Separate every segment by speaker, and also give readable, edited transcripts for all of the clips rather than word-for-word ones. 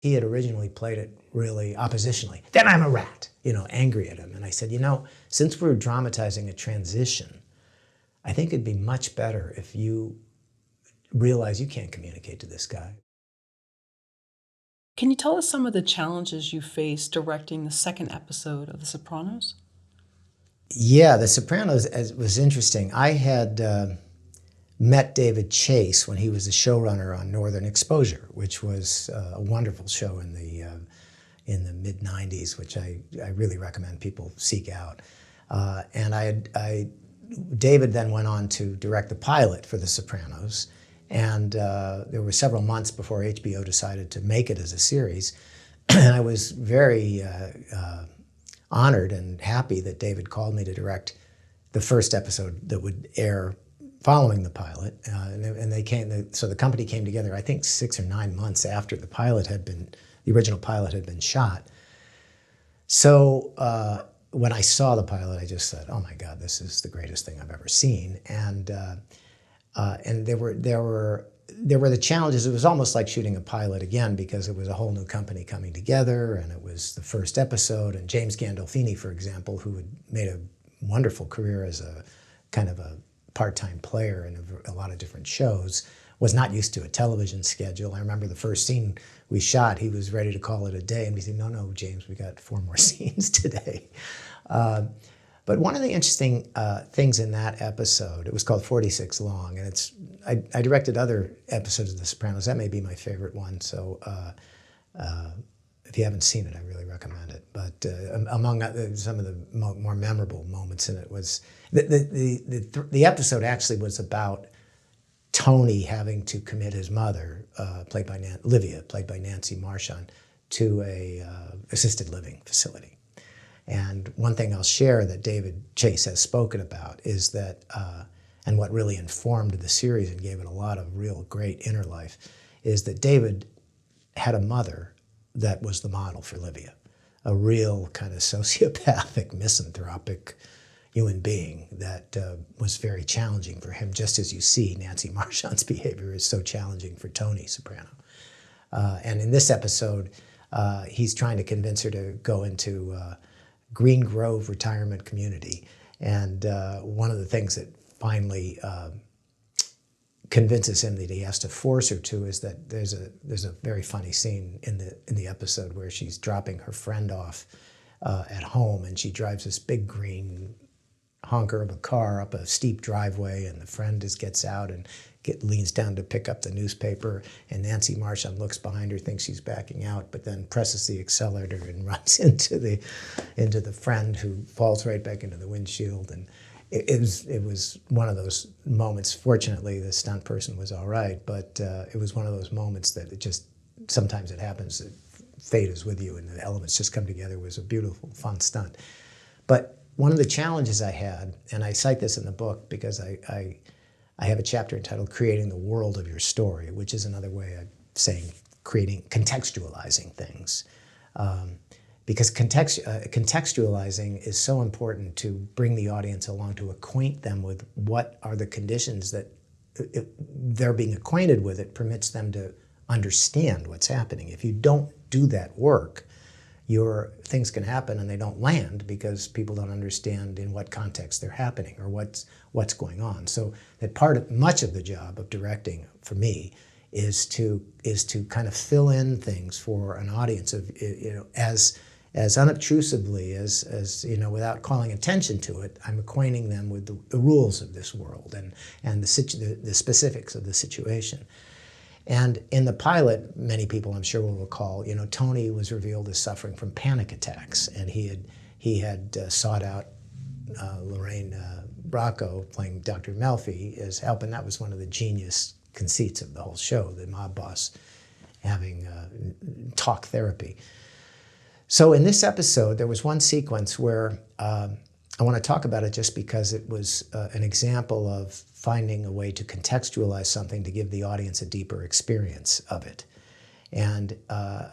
Speaker 1: He had originally played it really oppositionally. Then I'm a rat, angry at him. And I said, since we're dramatizing a transition, I think it'd be much better if you realize you can't communicate to this guy.
Speaker 2: Can you tell us some of the challenges you faced directing the second episode of The Sopranos?
Speaker 1: Yeah, The Sopranos was interesting. I had met David Chase when he was the showrunner on Northern Exposure, which was a wonderful show in the mid-90s, which I really recommend people seek out. And David then went on to direct the pilot for The Sopranos, and there were several months before HBO decided to make it as a series. And I was very honored and happy that David called me to direct the first episode that would air following the pilot. So the company came together, I think 6 or 9 months after the original pilot had been shot. So when I saw the pilot, I just said, oh my God, this is the greatest thing I've ever seen. And there were the challenges. It was almost like shooting a pilot again, because it was a whole new company coming together, and it was the first episode. And James Gandolfini, for example, who had made a wonderful career as a kind of a part-time player in a lot of different shows, was not used to a television schedule. I remember the first scene we shot, he was ready to call it a day, and we said, no, James, we got 4 more scenes today. But one of the interesting things in that episode, it was called 46 Long, and I directed other episodes of The Sopranos. That may be my favorite one, so if you haven't seen it, I really recommend it. But among some of the more memorable moments in it was, the episode actually was about Tony having to commit his mother, Livia, played by Nancy Marchand, to a assisted living facility. And one thing I'll share that David Chase has spoken about is that, and what really informed the series and gave it a lot of real great inner life, is that David had a mother that was the model for Livia, a real kind of sociopathic, misanthropic human being that was very challenging for him, just as you see Nancy Marchand's behavior is so challenging for Tony Soprano. And in this episode, he's trying to convince her to go into Green Grove Retirement Community. And one of the things that finally convinces him that he has to force her to is that there's a very funny scene in the episode where she's dropping her friend off at home, and she drives this big green honker of a car up a steep driveway, and the friend gets out and leans down to pick up the newspaper, and Nancy Marchand looks behind her, thinks she's backing out, but then presses the accelerator and runs into the friend, who falls right back into the windshield. And it was one of those moments. Fortunately, the stunt person was all right, but it was one of those moments that sometimes it happens that fate is with you and the elements just come together. It was a beautiful, fun stunt. But one of the challenges I had, and I cite this in the book because I have a chapter entitled Creating the World of Your Story, which is another way of saying contextualizing things. Because contextualizing is so important to bring the audience along, to acquaint them with what are the conditions that they're being acquainted with. It permits them to understand what's happening. If you don't do that work, things can happen and they don't land because people don't understand in what context they're happening or what's going on. So that much of the job of directing for me is to kind of fill in things for an audience of, as unobtrusively as without calling attention to it. I'm acquainting them with the rules of this world and the specifics of the situation. And in the pilot, many people I'm sure will recall, Tony was revealed as suffering from panic attacks, and he had sought out Lorraine Bracco, playing Dr. Melfi, as help, and that was one of the genius conceits of the whole show, the mob boss having talk therapy. So in this episode, there was one sequence where I want to talk about it just because it was an example of finding a way to contextualize something to give the audience a deeper experience of it. And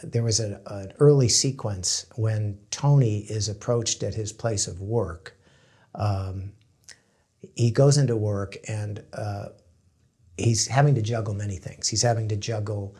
Speaker 1: there was an early sequence when Tony is approached at his place of work. He goes into work and he's having to juggle many things. He's having to juggle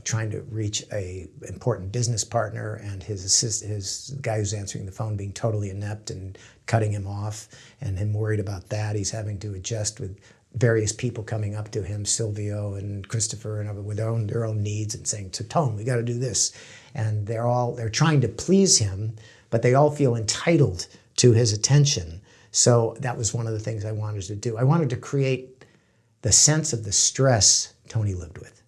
Speaker 1: trying to reach a important business partner, and his guy who's answering the phone being totally inept and cutting him off, and him worried about that. He's having to adjust with various people coming up to him, Silvio and Christopher, and with their own needs, and saying, Tone, we got to do this. And they're trying to please him, but they all feel entitled to his attention. So that was one of the things I wanted to do. I wanted to create the sense of the stress Tony lived with.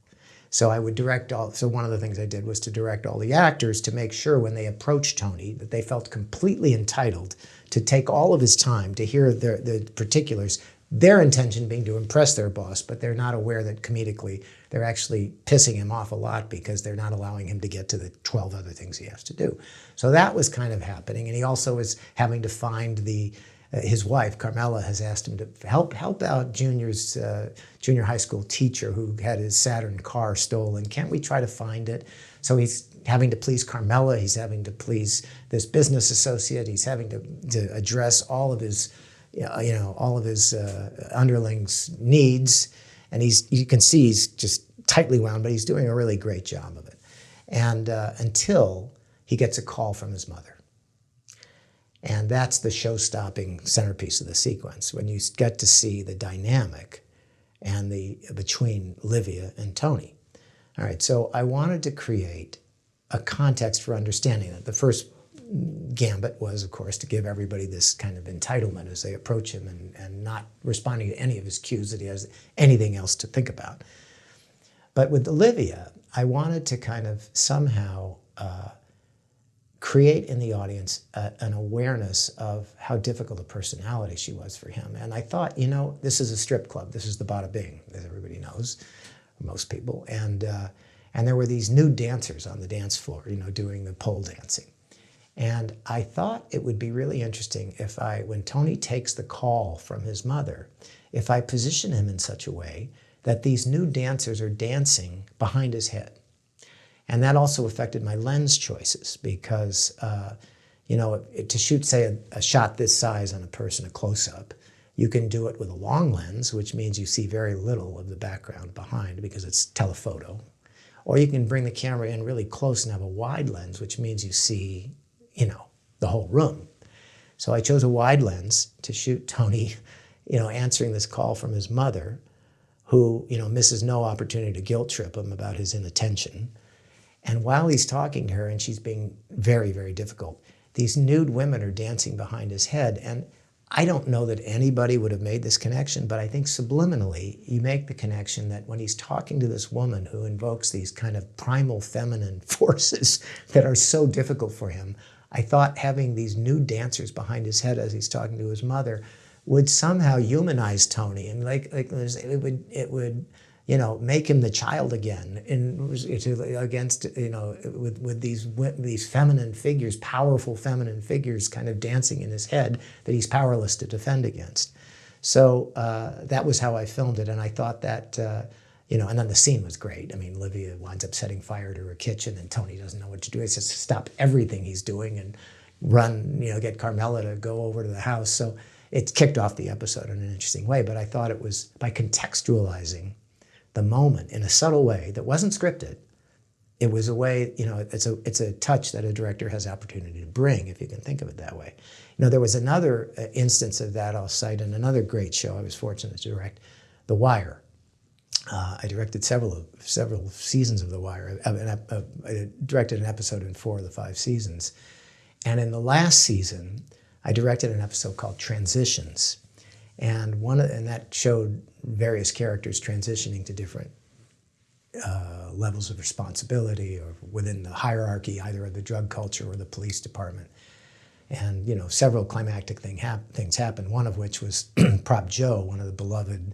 Speaker 1: So I would direct so one of the things I did was to direct all the actors to make sure when they approached Tony that they felt completely entitled to take all of his time to hear the particulars, their intention being to impress their boss, but they're not aware that comedically they're actually pissing him off a lot because they're not allowing him to get to the 12 other things he has to do. So that was kind of happening, and he also is having to find his wife, Carmela, has asked him to help out Junior's junior high school teacher who had his Saturn car stolen. Can't we try to find it? So he's having to please Carmela. He's having to please this business associate. He's having to address all of his, all of his underlings' needs. And you can see he's just tightly wound, but he's doing a really great job of it. And until he gets a call from his mother. And that's the show-stopping centerpiece of the sequence, when you get to see the dynamic between Livia and Tony. All right, so I wanted to create a context for understanding that. The first gambit was, of course, to give everybody this kind of entitlement as they approach him and not responding to any of his cues that he has anything else to think about. But with Olivia, I wanted to kind of somehow create in the audience an awareness of how difficult a personality she was for him. And I thought, this is a strip club. This is the Bada Bing, as everybody knows, most people. And there were these nude dancers on the dance floor, doing the pole dancing. And I thought it would be really interesting if when Tony takes the call from his mother, if I position him in such a way that these nude dancers are dancing behind his head. And that also affected my lens choices because, to shoot, say, a shot this size on a person, a close-up, you can do it with a long lens, which means you see very little of the background behind because it's telephoto. Or you can bring the camera in really close and have a wide lens, which means you see, the whole room. So I chose a wide lens to shoot Tony, answering this call from his mother, who, misses no opportunity to guilt trip him about his inattention. And while he's talking to her and she's being very, very difficult, these nude women are dancing behind his head. And I don't know that anybody would have made this connection, but I think subliminally you make the connection that when he's talking to this woman who invokes these kind of primal feminine forces that are so difficult for him, I thought having these nude dancers behind his head as he's talking to his mother would somehow humanize Tony, and it would make him the child again, against with these feminine figures, powerful feminine figures, kind of dancing in his head that he's powerless to defend against. So that was how I filmed it, and I thought that and then the scene was great. I mean, Olivia winds up setting fire to her kitchen, and Tony doesn't know what to do. He says to stop everything he's doing and run, get Carmela to go over to the house. So it kicked off the episode in an interesting way. But I thought it was by contextualizing the moment in a subtle way that wasn't scripted. It was a way, it's a touch that a director has the opportunity to bring, if you can think of it that way. There was another instance of that I'll cite in another great show I was fortunate to direct, The Wire. I directed several seasons of The Wire. I directed an episode in 4 of the 5 seasons. And in the last season, I directed an episode called Transitions. And that showed various characters transitioning to different levels of responsibility or within the hierarchy, either of the drug culture or the police department. And several climactic things happened, one of which was Prop Joe, one of the beloved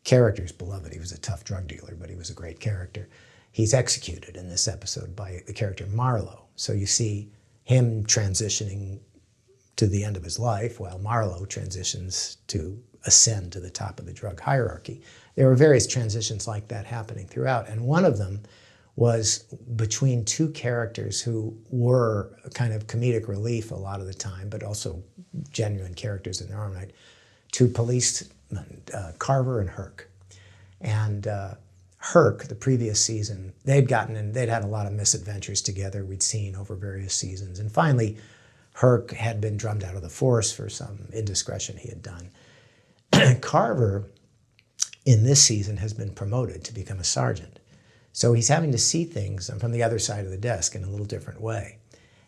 Speaker 1: characters. Beloved, he was a tough drug dealer, but he was a great character. He's executed in this episode by the character Marlowe. So you see him transitioning to the end of his life while Marlowe transitions to ascend to the top of the drug hierarchy. There were various transitions like that happening throughout, and one of them was between two characters who were kind of comedic relief a lot of the time, but also genuine characters in their own right, two policemen, Carver and Herc. And Herc, the previous season, they'd had a lot of misadventures together we'd seen over various seasons. And finally, Herc had been drummed out of the force for some indiscretion he had done. Carver, in this season, has been promoted to become a sergeant. So he's having to see things from the other side of the desk in a little different way.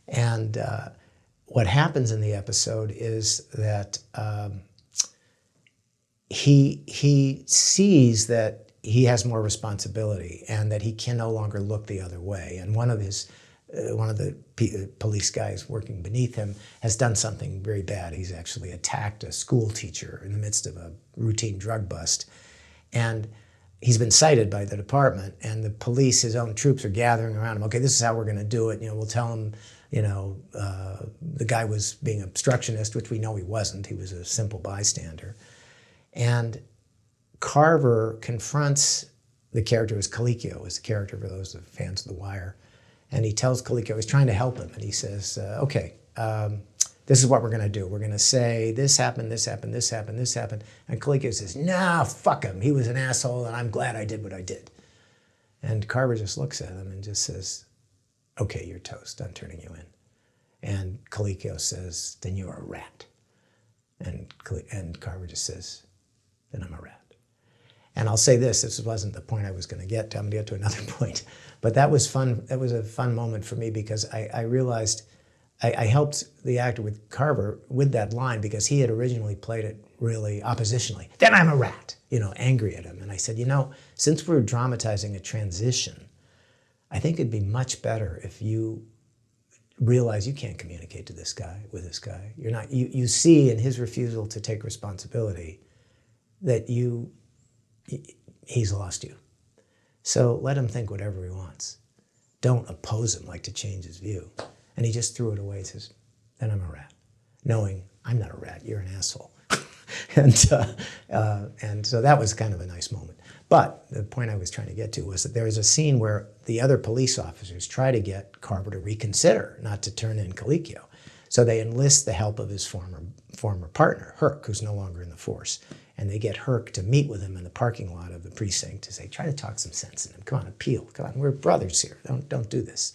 Speaker 1: And what happens in the episode is that he sees that he has more responsibility and that he can no longer look the other way. And one of the police guys working beneath him has done something very bad. He's actually attacked a school teacher in the midst of a routine drug bust. And he's been cited by the department, and the police, his own troops, are gathering around him. Okay, this is how we're going to do it. We'll tell him, the guy was being obstructionist, which we know he wasn't. He was a simple bystander. And Carver confronts the character as Colicchio, is the character for those fans of The Wire. And he tells Colicchio, he's trying to help him, and he says, okay, this is what we're going to do. We're going to say this happened, this happened, this happened, this happened. And Colicchio says, nah, fuck him. He was an asshole, and I'm glad I did what I did. And Carver just looks at him and just says, okay, you're toast. I'm turning you in. And Colicchio says, then you're a rat. And Carver just says, then I'm a rat. And I'll say this wasn't the point I was going to get to. I'm going to get to another point. But that was fun. That was a fun moment for me because I realized I helped the actor with Carver with that line because he had originally played it really oppositionally. Then I'm a rat, angry at him. And I said, since we're dramatizing a transition, I think it'd be much better if you realize you can't communicate to this guy, with this guy. You're not, you see in his refusal to take responsibility that he's lost you. So let him think whatever he wants. Don't oppose him like to change his view. And he just threw it away and says, then I'm a rat. Knowing I'm not a rat, you're an asshole. and so that was kind of a nice moment. But the point I was trying to get to was that there is a scene where the other police officers try to get Carver to reconsider, not to turn in Colicchio. So they enlist the help of his former partner, Herc, who's no longer in the force. And they get Herc to meet with him in the parking lot of the precinct to say, try to talk some sense in him. Come on, appeal. Come on, we're brothers here. Don't do this.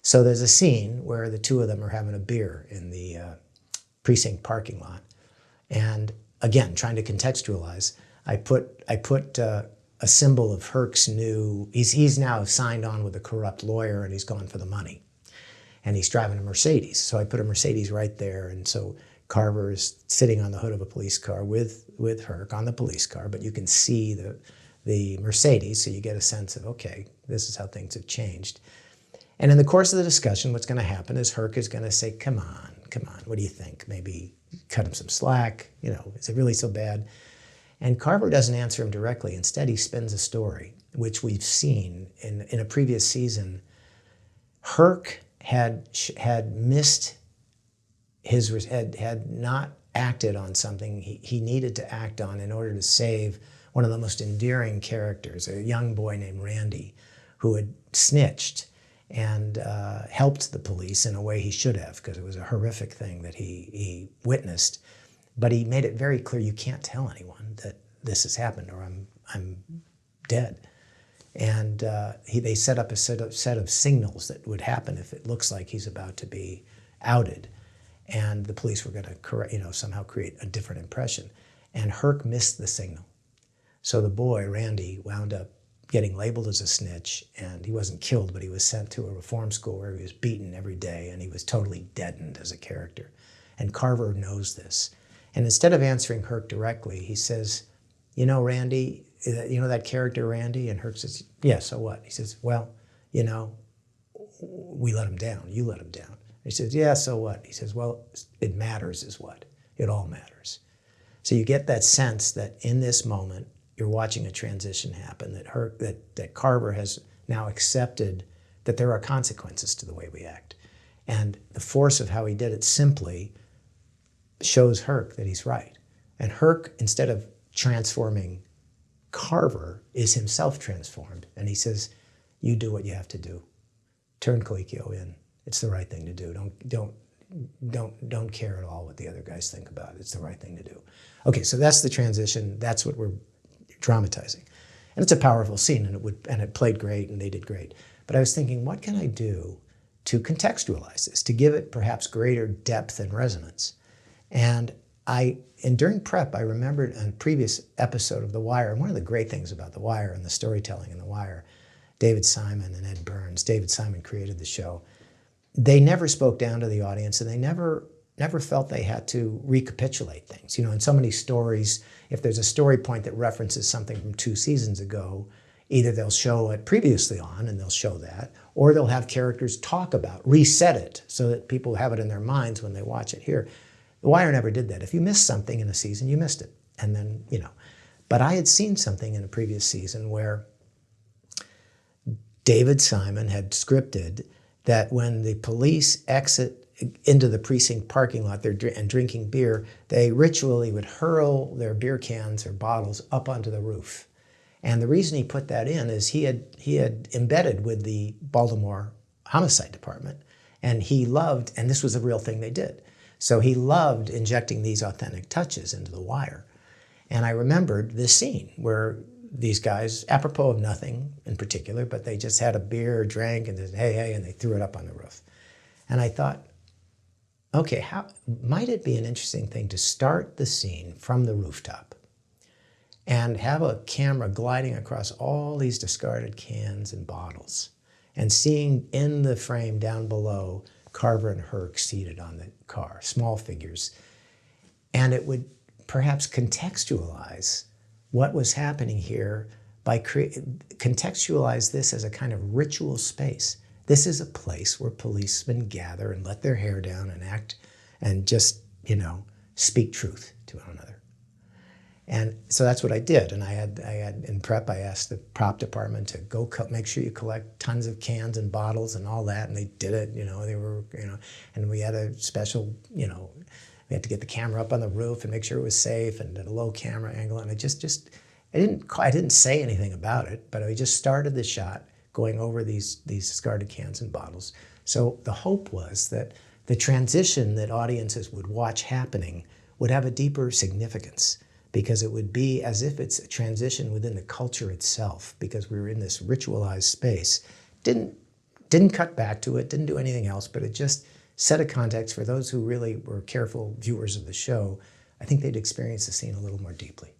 Speaker 1: So there's a scene where the two of them are having a beer in the precinct parking lot. And again, trying to contextualize, I put a symbol of Herc's new, he's now signed on with a corrupt lawyer and he's gone for the money. And he's driving a Mercedes. So I put a Mercedes right there. And so Carver is sitting on the hood of a police car with Herc on the police car, but you can see the Mercedes, so you get a sense of, okay, this is how things have changed. And in the course of the discussion, what's going to happen is Herc is going to say, come on, what do you think? Maybe cut him some slack, is it really so bad? And Carver doesn't answer him directly. Instead, he spins a story, which we've seen in a previous season. Herc had missed had not acted on something he needed to act on in order to save one of the most endearing characters, a young boy named Randy, who had snitched and helped the police in a way he should have, because it was a horrific thing that he witnessed. But he made it very clear, you can't tell anyone that this has happened or I'm dead. And they set up a set of signals that would happen if it looks like he's about to be outed. And the police were going to somehow create a different impression. And Herc missed the signal. So the boy, Randy, wound up getting labeled as a snitch, and he wasn't killed, but he was sent to a reform school where he was beaten every day, and he was totally deadened as a character. And Carver knows this. And instead of answering Herc directly, he says, Randy, that character Randy? And Herc says, yeah, so what? He says, well, we let him down. You let him down. He says, yeah, so what? He says, well, it matters is what? It all matters. So you get that sense that in this moment, you're watching a transition happen, that Carver has now accepted that there are consequences to the way we act. And the force of how he did it simply shows Herc that he's right. And Herc, instead of transforming Carver, is himself transformed. And he says, you do what you have to do. Turn Colicchio in. It's the right thing to do. Don't care at all what the other guys think about it. It's the right thing to do. Okay, so that's the transition. That's what we're dramatizing. And it's a powerful scene, and it played great, and they did great. But I was thinking, what can I do to contextualize this, to give it perhaps greater depth and resonance? And during prep, I remembered a previous episode of The Wire, and one of the great things about The Wire and the storytelling in The Wire, David Simon and Ed Burns, David Simon created the show, they never spoke down to the audience, and they never felt they had to recapitulate things. You know, in so many stories, if there's a story point that references something from 2 seasons ago, either they'll show it previously on and they'll show that, or they'll have characters talk about, reset it so that people have it in their minds when they watch it here. The Wire never did that. If you missed something in a season, you missed it. And then, you know. But I had seen something in a previous season where David Simon had scripted that when the police exit into the precinct parking lot and drinking beer, they ritually would hurl their beer cans or bottles up onto the roof. And the reason he put that in is he had embedded with the Baltimore Homicide Department, and he loved, and this was a real thing they did, so he loved injecting these authentic touches into The Wire. And I remembered this scene where these guys, apropos of nothing in particular, but they just had a beer or drank and said, hey, hey, and they threw it up on the roof. And I thought, okay, how might it be an interesting thing to start the scene from the rooftop and have a camera gliding across all these discarded cans and bottles and seeing in the frame down below Carver and Herc seated on the car, small figures. And it would perhaps contextualize what was happening here by contextualize this as a kind of ritual space. This is a place where policemen gather and let their hair down and act and just, you know, speak truth to one another. And so that's what I did. And I had in prep, I asked the prop department to go make sure you collect tons of cans and bottles and all that. And they did it, you know, they were, you know, and we had a special, you know, we had to get the camera up on the roof and make sure it was safe and at a low camera angle. And I didn't say anything about it, but I just started the shot going over these discarded cans and bottles. So the hope was that the transition that audiences would watch happening would have a deeper significance, because it would be as if it's a transition within the culture itself, because we were in this ritualized space. Didn't cut back to it, didn't do anything else, but it just set a context for those who really were careful viewers of the show. I think they'd experience the scene a little more deeply.